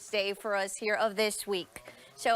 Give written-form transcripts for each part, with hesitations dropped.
first day for us here of this week. So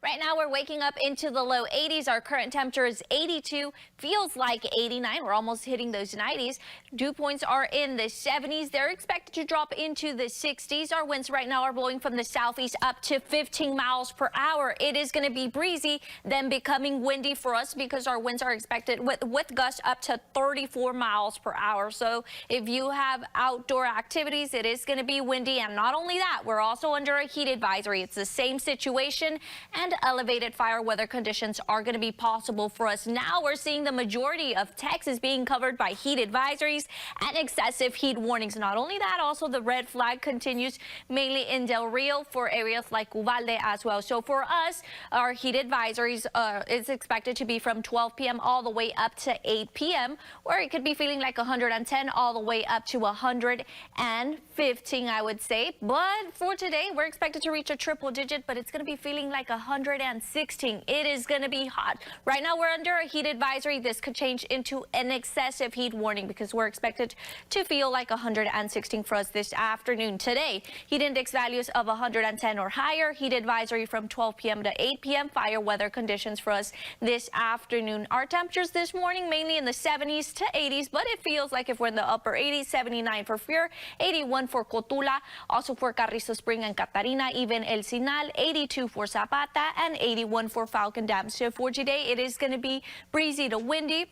right now we're waking up into the low 80s. Our current temperature is 82, feels like 89. We're almost hitting those 90s. Dew points are in the 70s. They're expected to drop into the 60s. Our winds right now are blowing from the southeast up to 15 miles per hour. It is going to be breezy, then becoming windy for us because our winds are expected with gusts up to 34 miles per hour. So if you have outdoor activities, it is going to be windy. And not only that, we're also under a heat advisory. It's the same situation, and elevated fire weather conditions are going to be possible for us. Now we're seeing the majority of Texas being covered by heat advisories and excessive heat warnings. Not only that, also the red flag continues mainly in Del Rio for areas like Uvalde as well. So for us, our heat advisories is expected to be from 12 p.m. all the way up to 8 p.m. where it could be feeling like 110 all the way up to 115, I would say. But for today, we're expected to reach a triple digit, but it's going to be feeling like 116. It is going to be hot. Right now, we're under a heat advisory. This could change into an excessive heat warning because we're expected to feel like 116 for us this afternoon. Today, heat index values of 110 or higher. Heat advisory from 12 p.m. to 8 p.m. Fire weather conditions for us this afternoon. Our temperatures this morning mainly in the 70s to 80s, but it feels like if we're in the upper 80s, 79 for Fier, 81 for Cotula, also for Carrizo Spring and Catarina, even El Sinal, 82 for Zapata, and 81 for Falcon Dam. So for today, it is going to be breezy to windy.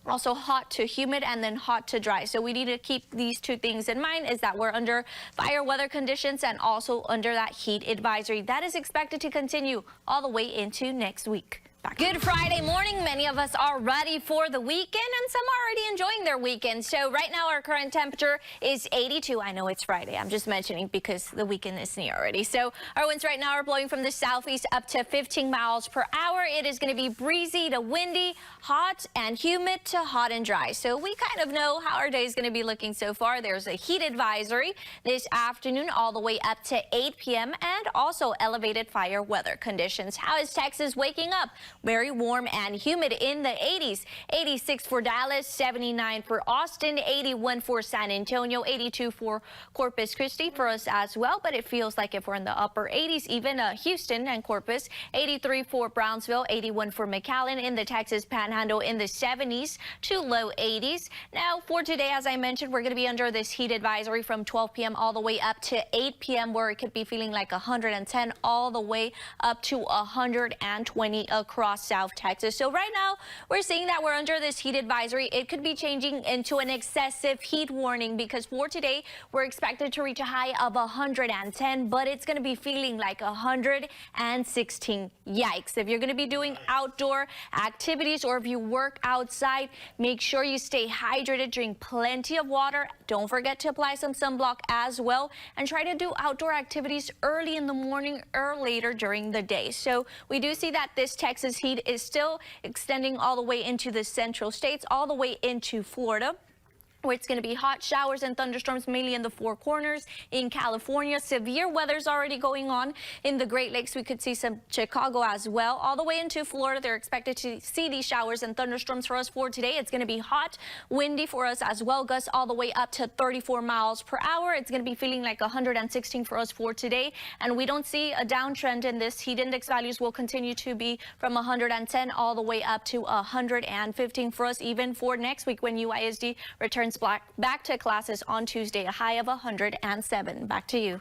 Also hot to humid, and then hot to dry. So we need to keep these two things in mind, is that we're under fire weather conditions and also under that heat advisory. That is expected to continue all the way into next week. Good Friday morning. Many of us are ready for the weekend, and some are already enjoying their weekend. So right now our current temperature is 82. I know it's Friday. I'm just mentioning because the weekend is near already. So our winds right now are blowing from the southeast up to 15 miles per hour. It is going to be breezy to windy, hot and humid to hot and dry. So we kind of know how our day is going to be looking so far. There's a heat advisory this afternoon all the way up to 8 p.m. and also elevated fire weather conditions. How is Texas waking up? Very warm and humid in the 80s. 86 for Dallas, 79 for Austin, 81 for San Antonio, 82 for Corpus Christi for us as well. But it feels like if we're in the upper 80s, even Houston and Corpus, 83 for Brownsville, 81 for McAllen, in the Texas Panhandle in the 70s to low 80s. Now for today, as I mentioned, we're going to be under this heat advisory from 12 p.m. all the way up to 8 p.m. where it could be feeling like 110 all the way up to 120 across South Texas. So right now we're seeing that we're under this heat advisory. It could be changing into an excessive heat warning because for today we're expected to reach a high of 110, but it's going to be feeling like 116. Yikes. If you're going to be doing outdoor activities or if you work outside, make sure you stay hydrated, drink plenty of water. Don't forget to apply some sunblock as well, and try to do outdoor activities early in the morning or later during the day. So we do see that this Texas heat is still extending all the way into the central states, all the way into Florida, where it's going to be hot showers and thunderstorms mainly in the Four Corners. In California, severe weather's already going on. In the Great Lakes, we could see some Chicago as well. All the way into Florida, they're expected to see these showers and thunderstorms for us for today. It's going to be hot, windy for us as well. Gusts all the way up to 34 miles per hour. It's going to be feeling like 116 for us for today. And we don't see a downtrend in this. Heat index values will continue to be from 110 all the way up to 115 for us, even for next week when UISD returns back to classes on Tuesday, a high of 107. Back to you.